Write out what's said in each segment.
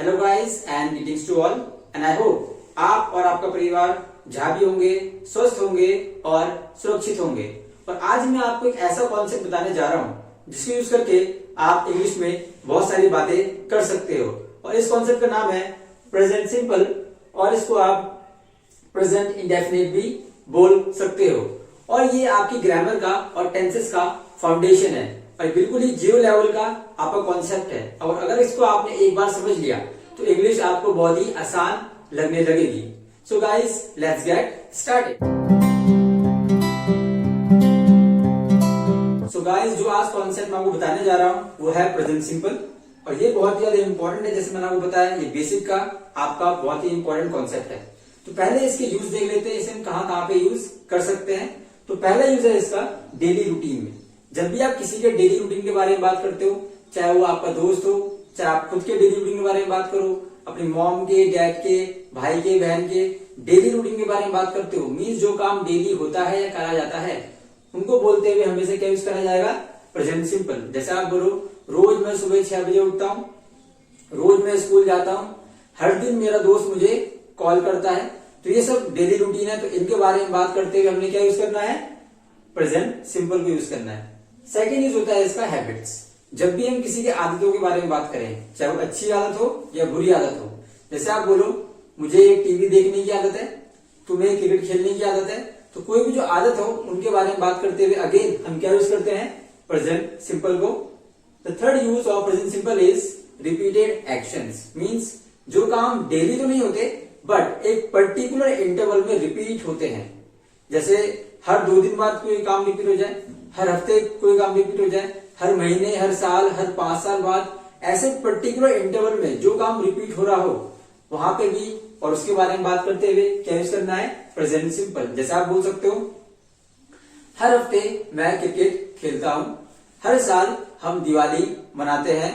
Hello guys and greetings to all and I hope आप और आपका परिवार जहां भी होंगे स्वस्थ होंगे और सुरक्षित होंगे। और आज मैं आपको एक ऐसा कॉन्सेप्ट बताने जा रहा हूं जिसको यूज करके आप इंग्लिश में बहुत सारी बातें कर सकते हो। और इस कॉन्सेप्ट का नाम है प्रेजेंट सिंपल, और इसको आप प्रेजेंट इंडेफिनिट भी बोल सकते हो। और ये आपकी ग्रामर का और टेंसेस का फाउंडेशन है और बिल्कुल ही जीरो लेवल का आपका कॉन्सेप्ट है। और अगर इसको आपने एक बार समझ लिया तो इंग्लिश आपको बहुत ही आसान लगने लगेगी। So guys let's get started. So guys जो आज कॉन्सेप्ट मैं आपको बताने जा रहा हूं वो है प्रेजेंट सिंपल, और ये बहुत ही ज्यादा इंपॉर्टेंट है। जैसे मैंने आपको बताया ये बेसिक का आपका बहुत ही इंपॉर्टेंट कॉन्सेप्ट है। तो पहले इसके यूज देख लेते हैं, इसे हम कहां पे यूज कर सकते हैं। तो पहला यूज है इसका डेली रूटीन में। जब भी आप किसी के डेली रूटीन के बारे में बात करते हो, चाहे वो आपका दोस्त हो, चाहे आप खुद के डेली रूटीन के बारे में बात करो, अपनी मॉम के, डैड के, भाई के, बहन के डेली रूटीन के बारे में बात करते हो, मीन्स जो काम डेली होता है या करा जाता है, उनको बोलते हुए हमेशा क्या यूज करा जाएगा? Present simple. जैसे आप बोलो रोज मैं सुबह 6 बजे उठता हूँ, रोज मैं स्कूल जाता हूँ, हर दिन मेरा दोस्त मुझे कॉल करता है। तो ये सब डेली रूटीन है, तो इनके बारे में बात करते हुए हमने क्या यूज करना है? प्रेजेंट सिंपल को यूज करना है। सेकेंड यूज होता है इसका हैबिट्स। जब भी हम किसी की आदतों के बारे में बात करें, चाहे वो अच्छी आदत हो या बुरी आदत हो, जैसे आप बोलो मुझे टीवी देखने की आदत है, तुम्हें क्रिकेट खेलने की आदत है, तो कोई भी जो आदत हो उनके बारे में बात करते हुए अगेन हम क्या यूज करते हैं? प्रेजेंट सिंपल को। The third use of present simple is repeated actions. Means जो काम डेली तो नहीं होते बट एक पर्टिकुलर इंटरवल में रिपीट होते हैं। जैसे हर 2 दिन बाद कोई काम रिपीट हो जाए, हर हफ्ते कोई काम रिपीट हो जाए, हर महीने, हर साल, हर 5 साल बाद, ऐसे पर्टिकुलर इंटरवल में जो काम रिपीट हो रहा हो वहां पे भी और उसके बारे में बात करते हुए क्या यूज करना है? Present simple. जैसे आप बोल सकते हो हर हफ्ते मैं क्रिकेट खेलता हूं, हर साल हम दिवाली मनाते हैं,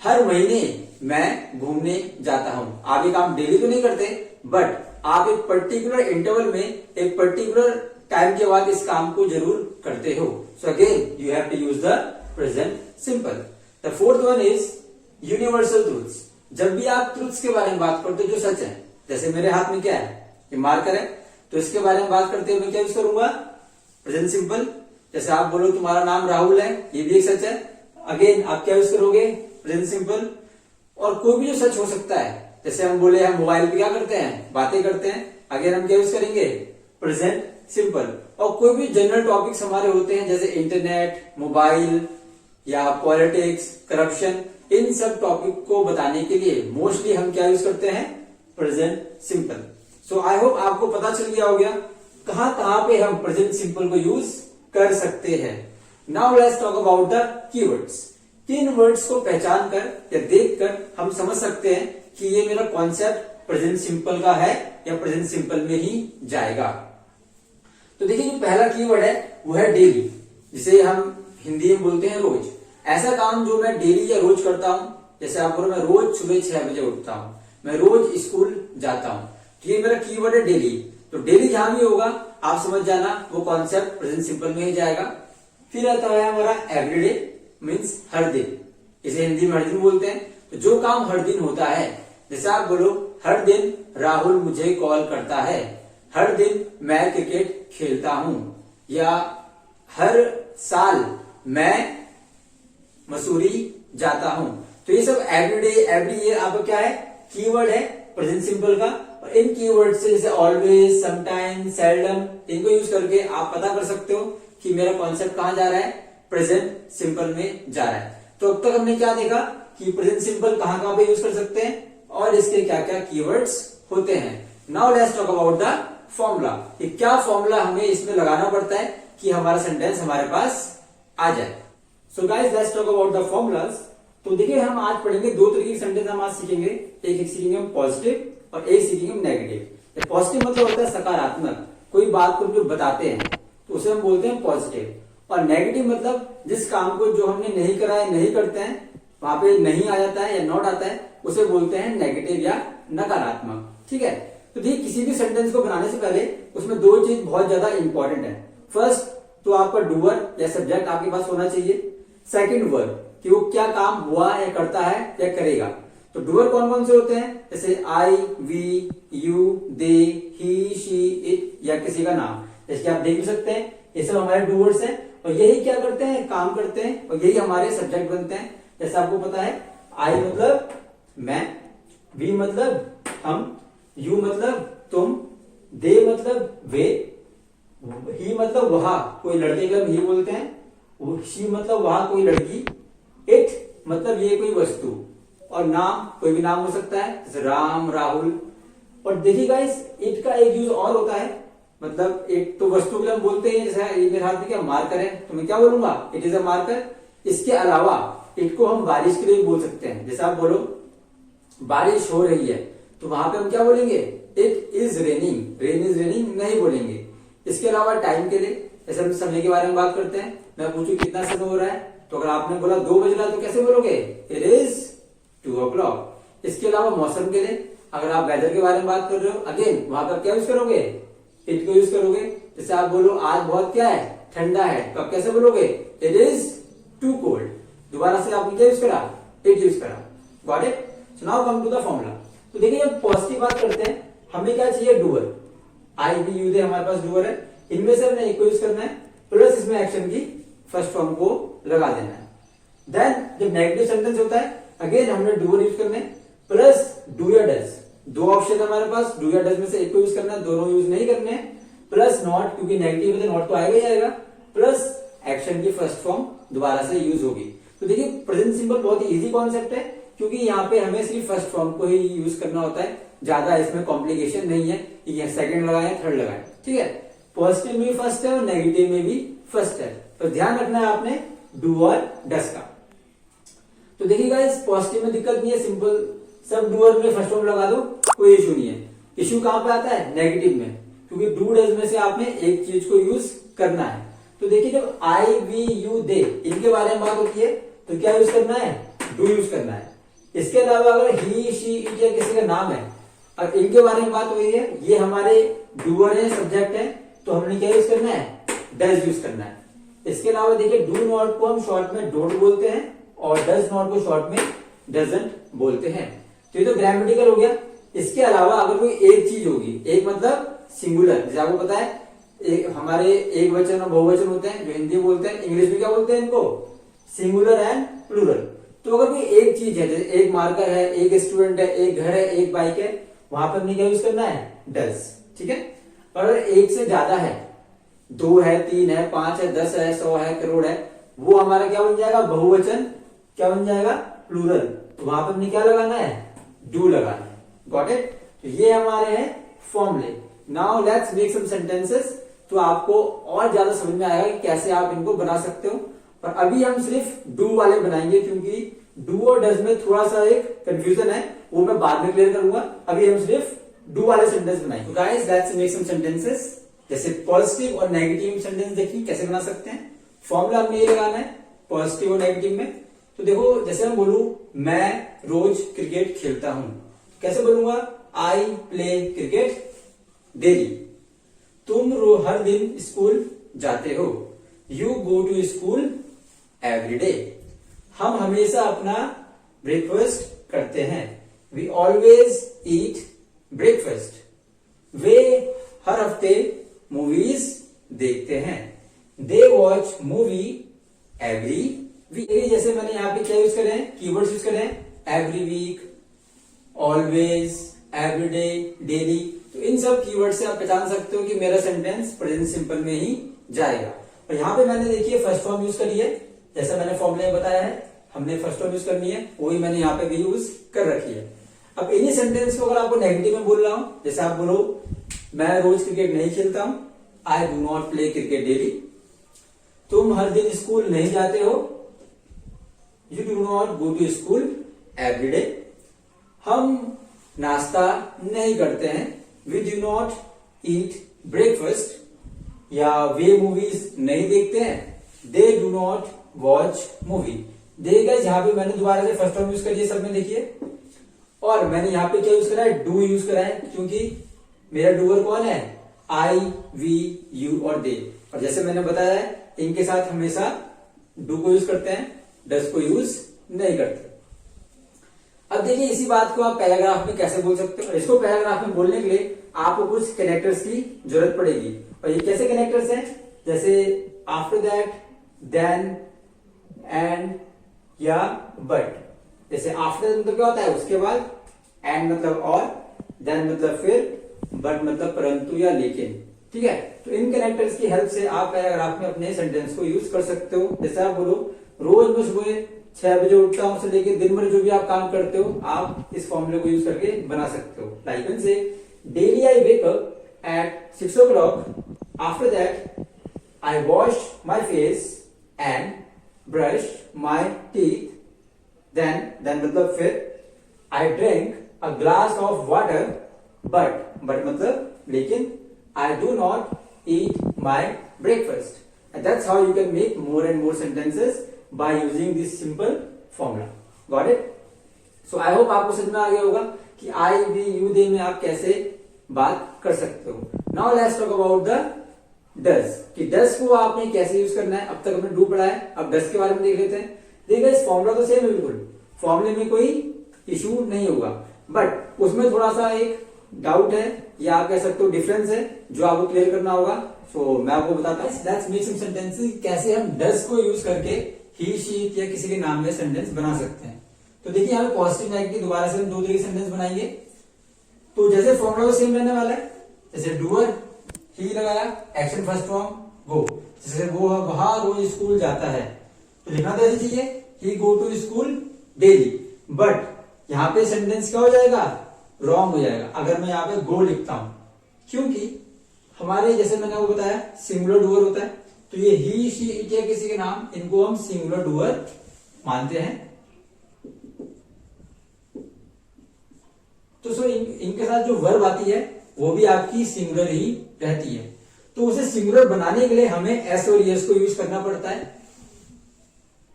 हर महीने मैं घूमने जाता हूं। आप ये काम डेली तो नहीं करते बट आप एक पर्टिकुलर इंटरवल में एक पर्टिकुलर टाइम के बाद इस काम को जरूर करते हो। So again you have to use the present simple. The fourth one is universal truths. जब भी आप ट्रूथ्स के बारे में बात करते हो जो सच है, जैसे मेरे हाथ में क्या है? ये मार्कर है, तो इसके बारे में बात करते हुए मैं क्या यूज करूंगा? Present simple. जैसे आप बोलो तुम्हारा नाम राहुल है, ये भी एक सच है, अगेन आप क्या यूज करोगे? Present simple. और कोई भी जो सच हो सकता है, जैसे हम बोले हम मोबाइल पे क्या करते हैं? बातें करते हैं, अगेन हम क्या यूज करेंगे? Present simple. और कोई भी जनरल टॉपिक्स हमारे होते हैं जैसे इंटरनेट, मोबाइल या पॉलिटिक्स, करप्शन, इन सब टॉपिक को बताने के लिए मोस्टली हम क्या यूज करते हैं? Present simple. So I hope आपको पता चल गया हो गया कहां पे हम प्रेजेंट सिंपल को यूज कर सकते हैं। Now let's talk about the keywords. किन वर्ड्स को पहचान कर या देखकर हम समझ सकते हैं कि ये मेरा कॉन्सेप्ट प्रेजेंट सिंपल का है या प्रेजेंट सिंपल में ही जाएगा। तो देखिए जो पहला कीवर्ड है वो है डेली, जिसे हम हिंदी में बोलते हैं रोज। ऐसा काम जो मैं डेली या रोज करता हूं, जैसे आप बोलो मैं रोज सुबह 6 बजे उठता हूं, मैं रोज स्कूल जाता हूं, तो ये मेरा कीवर्ड है डेली। तो डेली जहां भी होगा आप समझ जाना वो कॉन्सेप्ट प्रेजेंट सिंपल में ही जाएगा। फिर आता है हमारा एवरीडे, मीन्स हर दिन, इसे हिंदी में हर दिन बोलते हैं। तो जो काम हर दिन होता है, जैसे आप बोलो हर दिन राहुल मुझे कॉल करता है, हर दिन मैं क्रिकेट खेलता हूं, या हर साल मैं मसूरी जाता हूं। तो ये सब एवरीडे, एवरी ईयर आपका क्या है? कीवर्ड है प्रेजेंट सिंपल का। और इन कीवर्ड से जैसे ऑलवेज, समटाइम, सेल्डम, इनको यूज करके आप पता कर सकते हो कि मेरा कॉन्सेप्ट कहां जा रहा है? प्रेजेंट सिंपल में जा रहा है। तो अब तक हमने क्या देखा कि प्रेजेंट सिंपल कहां पे यूज कर सकते हैं और इसके क्या क्या कीवर्ड्स होते हैं। Now let's talk about the formula. ये क्या फॉर्मूला हमें इसमें लगाना पड़ता है कि हमारा सेंटेंस हमारे पास आ जाए। So guys let's talk about the formulas. तो देखिए हम आज पढ़ेंगे 2 तरीके के सेंटेंस हम आज सीखेंगे। एक सीखेंगे हम पॉजिटिव और एक सीखेंगे हम नेगेटिव। पॉजिटिव मतलब होता है सकारात्मक, कोई बात को जो बताते हैं तो उसे हम बोलते हैं पॉजिटिव। और नेगेटिव मतलब जिस काम को जो हमने नहीं करा है, नहीं करते हैं, वहां पे नहीं आ जाता है या नॉट आता है, उसे बोलते हैं नेगेटिव या नकारात्मक। ठीक है। तो देखिए किसी भी सेंटेंस को बनाने से पहले उसमें 2 चीज बहुत ज्यादा इंपॉर्टेंट है। फर्स्ट तो आपका डूअर या सब्जेक्ट आपके पास होना चाहिए। सेकंड वर्ब कि वो क्या काम हुआ या करता है या करेगा। तो डूअर कौन कौन से होते हैं? जैसे I, we, you, they, he, she, it या किसी का नाम, जैसे आप देख भी सकते हैं ये सब हमारे डूअर्स हैं और यही क्या करते हैं? काम करते हैं और यही हमारे सब्जेक्ट बनते हैं। जैसे आपको पता है आई मतलब मैं, वी मतलब हम, यू मतलब तुम, दे मतलब वे, ही मतलब वह, कोई लड़के का ही बोलते हैं, शी मतलब वह कोई लड़की, इट मतलब ये कोई वस्तु, और नाम कोई भी नाम हो सकता है जैसे राम, राहुल। और देखिए गाइस इट का एक यूज और होता है, मतलब एक तो वस्तु के लिए हम बोलते हैं, जैसे मेरे हाथ में क्या मार्कर है तो मैं क्या बोलूंगा? It is a marker. इसके अलावा इट को हम बारिश के लिए भी बोल सकते हैं। जैसे आप बोलो बारिश हो रही है तो वहां पे हम क्या बोलेंगे? It is raining. Rain is raining नहीं बोलेंगे। इसके अलावा टाइम के लिए, जैसे हम समय के बारे में बात करते हैं, मैं पूछूं कितना समय हो रहा है तो अगर आपने बोला 2 बज रहा है तो कैसे बोलोगे? It is 2 o'clock। इसके अलावा मौसम के लिए, अगर आप वेदर के बारे में बात कर रहे हो, अगेन वहां पर क्या यूज करोगे? इट को यूज करोगे। जैसे आप बोलो आज बहुत क्या है? ठंडा है, तो आप कैसे बोलोगे? It is too cold. दोबारा से आपने क्या यूज करा? इट यूज करा। Got it? So now come to the formula. तो देखिए जब पॉजिटिव बात करते हैं हमें क्या चाहिए? डूअर। आई, वी, यू, दे हमारे पास डूअर है, इनमें से हमने एक को यूज करना है प्लस इसमें एक्शन की फर्स्ट फॉर्म को लगा देना है। देन जब नेगेटिव सेंटेंस होता है अगेन हमने डूअर यूज करने प्लस डू या डज। 2 ऑप्शन है हमारे पास, डू या डज में से एक को यूज करना है, दोनों यूज नहीं करने हैं। प्लस नॉट, क्योंकि नेगेटिव है तो नॉट तो आएगा ही आएगा, प्लस एक्शन की फर्स्ट फॉर्म दोबारा से यूज होगी। तो देखिए प्रेजेंट सिंपल बहुत ही इजी कॉन्सेप्ट है, क्योंकि यहाँ पे हमें सिर्फ फर्स्ट फॉर्म को ही यूज करना होता है, ज्यादा इसमें कॉम्प्लिकेशन नहीं है। ये सेकंड लगाए थर्ड लगाए, ठीक है। पॉजिटिव में भी फर्स्ट है और नेगेटिव में भी फर्स्ट है, तो ध्यान रखना है आपने डू और डस का। तो देखिए गाइस पॉजिटिव में दिक्कत नहीं है, सिंपल सब डूअर में फर्स्ट फॉर्म लगा दो, कोई इशू नहीं है। इशू कहां पे आता है? नेगेटिव में, क्योंकि डू डज में से आपने एक चीज को यूज करना है। तो देखिए जब आई, वी, यू, दे इनके बारे में बात होती है तो क्या यूज करना है? डू यूज करना है। इसके अलावा अगर ही, शी, इट या किसी का नाम है और इनके बारे में बात हो रही है, ये हमारे डूअर है, सब्जेक्ट है, तो हमने क्या यूज करना है? डज यूज करना है। इसके अलावा देखिए डू नॉट को हम शॉर्ट में डोंट बोलते हैं और डज नॉट को शॉर्ट में डजंट बोलते हैं। तो ये तो ग्रामेटिकल हो गया। इसके अलावा अगर कोई एक चीज होगी, एक मतलब सिंगुलर, जैसे आपको पता है एक हमारे एक वचन और बहुवचन होते हैं जो हिंदी बोलते हैं, इंग्लिश में क्या बोलते हैं इनको? Singular and plural. तो अगर कोई एक चीज है, जैसे एक मार्कर है, एक स्टूडेंट है, एक घर है, एक बाइक है, वहां पर हमने क्या यूज करना है? डज, ठीक है। और अगर एक से ज्यादा है, 2 है, 3 है, 5 है, 10 है, 100 है, करोड़ है, वो हमारा क्या बन जाएगा? बहुवचन। क्या बन जाएगा? प्लूरल। तो वहां पर हमने क्या लगाना है? डू लगाना है। Got it? तो ये हमारे हैं फॉर्मूले। Now let's make some sentences, तो आपको और ज्यादा समझ में आएगा कि कैसे आप इनको बना सकते हो। और अभी हम सिर्फ डू वाले बनाएंगे, क्योंकि डू और डज में थोड़ा सा एक कंफ्यूजन है, वो मैं बाद में क्लियर करूंगा। अभी हम सिर्फ डू वाले सेंटेंस बनाएंगे। तो guys let's make some sentences. जैसे पॉजिटिव और नेगेटिव सेंटेंस देखिए कैसे बना सकते हैं। फॉर्मूला हमने ये लगाना है पॉजिटिव और नेगेटिव में। तो देखो जैसे हम बोलूं मैं रोज क्रिकेट खेलता हूं, कैसे बोलूंगा? I play cricket daily. तुम हर दिन स्कूल जाते हो, you go to school every day. हम हमेशा अपना ब्रेकफास्ट करते हैं, वी ऑलवेज ईट ब्रेकफास्ट। वे हर हफ्ते मूवीज देखते हैं, they watch movie every week. जैसे मैंने यहाँ पे क्या यूज करे हैं? कीवर्ड्स यूज करे हैं, every week, always, everyday, daily. तो इन सब कीवर्ड से आप पहचान सकते हो कि मेरा सेंटेंस प्रेजेंट सिंपल में ही जाएगा। और यहाँ पे मैंने देखिए फर्स्ट फॉर्म यूज करी है, जैसा मैंने फॉर्मूले में बताया है, हमने फर्स्ट फॉर्म यूज करनी है, वही मैंने यहाँ पे भी यूज कर रखी है। अब इन्हीं सेंटेंस को अगर आपको नेगेटिव में बोल रहा हूं, जैसे आप बोलो मैं रोज क्रिकेट नहीं खेलता हूं, I do not play cricket daily. तुम हर दिन स्कूल नहीं जाते हो, you do not go to school every day. हम नाश्ता नहीं करते हैं, we do not eat breakfast. या वे मूवीज नहीं देखते हैं, they do not watch movie. देखिएगा यहाँ पे मैंने दोबारा से फर्स्ट फॉर्म यूज कर दिया सब में देखिए, और मैंने यहाँ पे क्या यूज करा है? डू यूज करा है, क्योंकि मेरा डूअर कौन है? आई, वी, यू और दे। और जैसे मैंने बताया है इनके साथ हमेशा डू को यूज करते हैं, डज को यूज नहीं करते। अब देखिए इसी बात को आप पैराग्राफ में कैसे बोल सकते हो। इसको पैराग्राफ में बोलने के लिए आपको कुछ कनेक्टर्स की जरूरत पड़ेगी, और ये कैसे कनेक्टर्स हैं, जैसे आफ्टर दैट, देन, एंड या बट। जैसे आफ्टर मतलब क्या होता है उसके बाद, एंड मतलब और, देन मतलब फिर, बट मतलब परंतु या लेकिन। ठीक है, तो इन कनेक्टर्स की हेल्प से आप पैराग्राफ में अपने सेंटेंस को यूज कर सकते हो। जैसे आप बोलो रोज मैं सुबह 6 बजे उठता हूं से लेके दिन भर जो भी आप काम करते हो, आप इस फॉर्मूले को यूज करके बना सकते हो। लाइक से daily I wake up at 6 o'clock, after that I wash my face and brush my teeth, then मतलब फिर I drink a glass of water, but मतलब लेकिन I do not eat my breakfast. And that's how you can make more and more sentences by using this simple formula. Got it? So I hope आपको समझ में आ गया होगा कि I, we, you, they में आप कैसे बात कर सकते हो। Now let's talk about the does, कि does को आपने कैसे यूज करना है। अब तक हमने do पढ़ा है, अब does के बारे में देख लेते हैं। देखिए इस फॉर्मूला तो सेम है बिल्कुल, फॉर्मूले में कोई इशू नहीं होगा, बट उसमें थोड़ा सा एक डाउट है या आप कह सकते हो डिफरेंस है जो आपको क्लियर करना होगा। सो मैं आपको बताता हूँ लेट्स मेक सम सेंटेंसेस, कैसे हम डज को यूज करके ही, शी या किसी के नाम में सेंटेंस बना सकते हैं। तो देखिए यहाँ पे पॉजिटिव नेगेटिव दोबारा से हम दो तरीके सेंटेंस बनाएंगे। तो जैसे फॉर्मूला सेम रहने वाला है, जैसे डूअर ही लगाया, एक्शन फर्स्ट फॉर्म गो, जैसे वो वहां रोज स्कूल जाता है तो लिखना तो ऐसे चाहिए he go to school daily, but यहाँ पे सेंटेंस क्या हो जाएगा, रॉन्ग हो जाएगा अगर मैं यहाँ पे गो लिखता हूं, क्योंकि हमारे जैसे मैंने वो बताया सिंगुलर डूअर होता है, तो ये ही, शी, इट या किसी के नाम, इनको हम सिंगुलर डूअर मानते हैं। तो इनके साथ जो वर्ब आती है वो भी आपकी सिंगुलर ही रहती है। तो उसे सिंगुलर बनाने के लिए हमें एस और ईएस को यूज करना पड़ता है।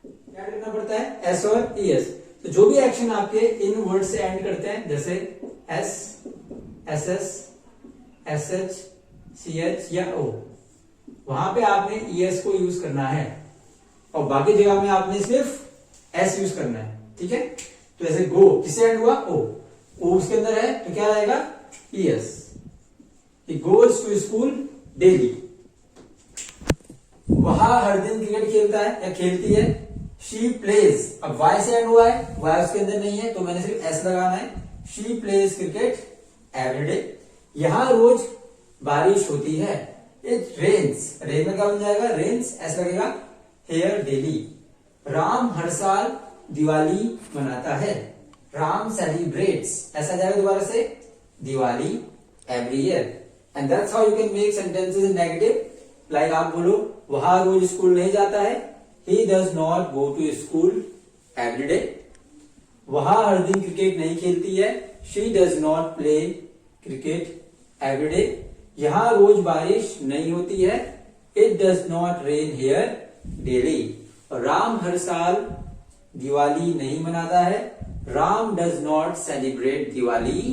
क्या करना पड़ता है, एस और ईएस। तो जो भी एक्शन आपके इन वर्ड से एंड करते हैं, जैसे S, S S, S H, C H या ओ, वहां पे आपने ईएस को यूज करना है और बाकी जगह में आपने सिर्फ एस यूज करना है। ठीक है, तो ऐसे गो किससे एंड हुआ, ओ उसके अंदर है तो क्या आएगा, E S. Goes to school daily, वहां हर दिन क्रिकेट खेलता है या खेलती है। शी प्लेज, अब वाई से एंड हुआ है, वाई उसके अंदर नहीं है तो मैंने सिर्फ एस लगाना है। शी प्लेज क्रिकेट एवरीडे, यहां रोज बारिश होती है। इट रेन्स, रेन में क्या बन जाएगा, रेन्स, एस लगेगा। हेयर डेली, राम हर साल दिवाली मनाता है। राम सेलिब्रेट्स, ऐसा जाएगा दोबारा से, Diwali every year. And that's how you can make sentences in negative. Like आप बोलो वहां रोज स्कूल नहीं जाता है, he does not go to school every day. वहां हर दिन क्रिकेट नहीं खेलती है, she does not play cricket every day. यहां रोज बारिश नहीं होती है, it does not rain here daily. Ram हर साल दिवाली नहीं मनाता है, Ram does not celebrate Diwali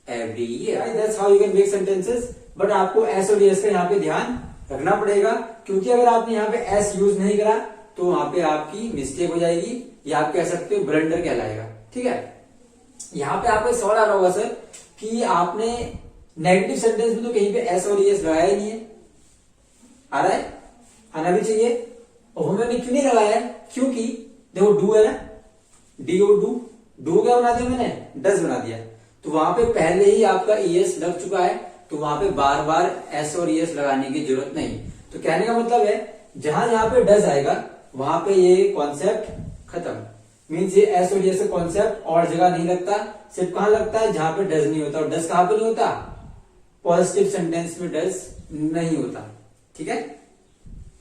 every year. That's how you can make sentences. But आपको एस और एस का यहाँ पे ध्यान रखना पड़ेगा, क्योंकि अगर आपने यहाँ पे एस यूज नहीं करा तो वहां पे आपकी मिस्टेक हो जाएगी, या आप कह सकते हो ब्लंडर कहलाएगा। ठीक है, यहाँ पे आपको सवाल आ रहा होगा सर कि आपने नेगेटिव सेंटेंस में तो कहीं पे एस और एस लगाया ही नहीं है। आ रहा है, आना भी चाहिए, और मैंने क्यों नहीं लगाया है, क्योंकि देखो डू है ना, डी ओ डू, डू क्या बना दिया मैंने, डज बना दिया। तो वहां पे पहले ही आपका ईएस लग चुका है, तो वहां पे बार बार एस और ईएस लगाने की जरूरत नहीं। तो कहने का मतलब है जहां जहां पे डज आएगा वहां पे ये कॉन्सेप्ट खत्म। मीन्स ये एस और एस कॉन्सेप्ट और जगह नहीं लगता, सिर्फ कहां लगता है जहां पे डज नहीं होता। और डज कहां पे नहीं होता, पॉजिटिव सेंटेंस में डज नहीं होता। ठीक है,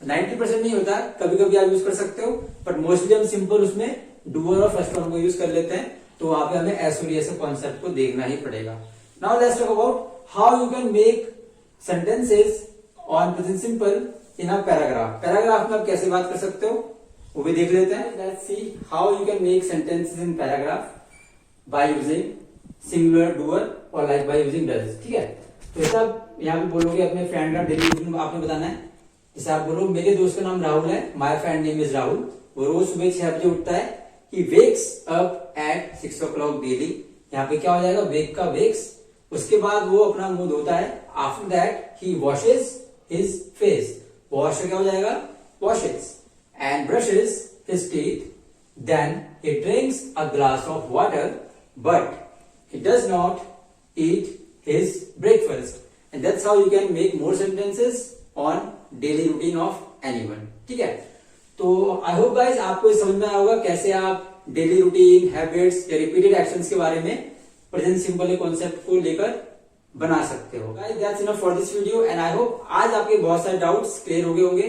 90% नहीं होता, कभी कभी आप यूज कर सकते हो, बट मोस्टली हम सिंपल उसमें डूअर और फर्स्ट फॉर्म को यूज कर लेते हैं। तो वहां पे हमें एस और एस कॉन्सेप्ट को देखना ही पड़ेगा। Now let's talk about how you can make sentences on present simple in a paragraph. Paragraph में आप कैसे बात कर सकते हो वो भी देख लेते हैं। Let's see how you can make sentences in paragraph by using singular doer और लाइक बाय यूजिंग डज। ठीक है, तो सब यहाँ पे बोलोगे अपने फ्रेंड का डेली रूटीन आपने बताना है। जैसे आप बोलो मेरे दोस्त का नाम राहुल है, my friend name is Rahul, वो रोज सुबह 6 बजे उठता है, he wakes up at 6 o'clock daily। यहाँ पे क्या हो जाएगा, wake का wakes, उसके बाद वो अपना मुंह धोता है। After that he washes his face, wash क्या हो जाएगा, washes, and brushes his teeth, then he drinks a glass of water, but he does not eat his breakfast। and that's how you can make more sentences on daily routine of anyone। ठीक है, तो I hope guys आपको ये समझ में आया होगा कैसे आप डेली रूटीन, हैबिट्स या रिपीटेड एक्शंस के बारे में प्रेजेंट सिंपल कॉन्सेप्ट को लेकर बना सकते हो। Guys that's enough for this video and I hope आज आपके बहुत सारे डाउट्स क्लियर हो गए होंगे।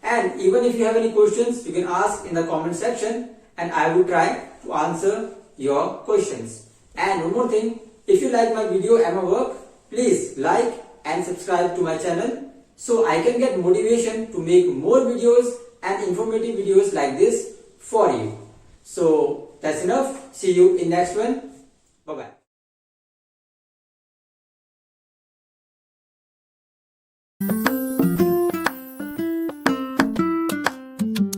And even if you have any questions you can ask in the comment section and I will try to answer your questions. And one more thing, if you like my video and my work, please like and subscribe to my channel so I can get motivation to make more videos and informative videos like this for you। So that's enough. See you in next one. Bye bye.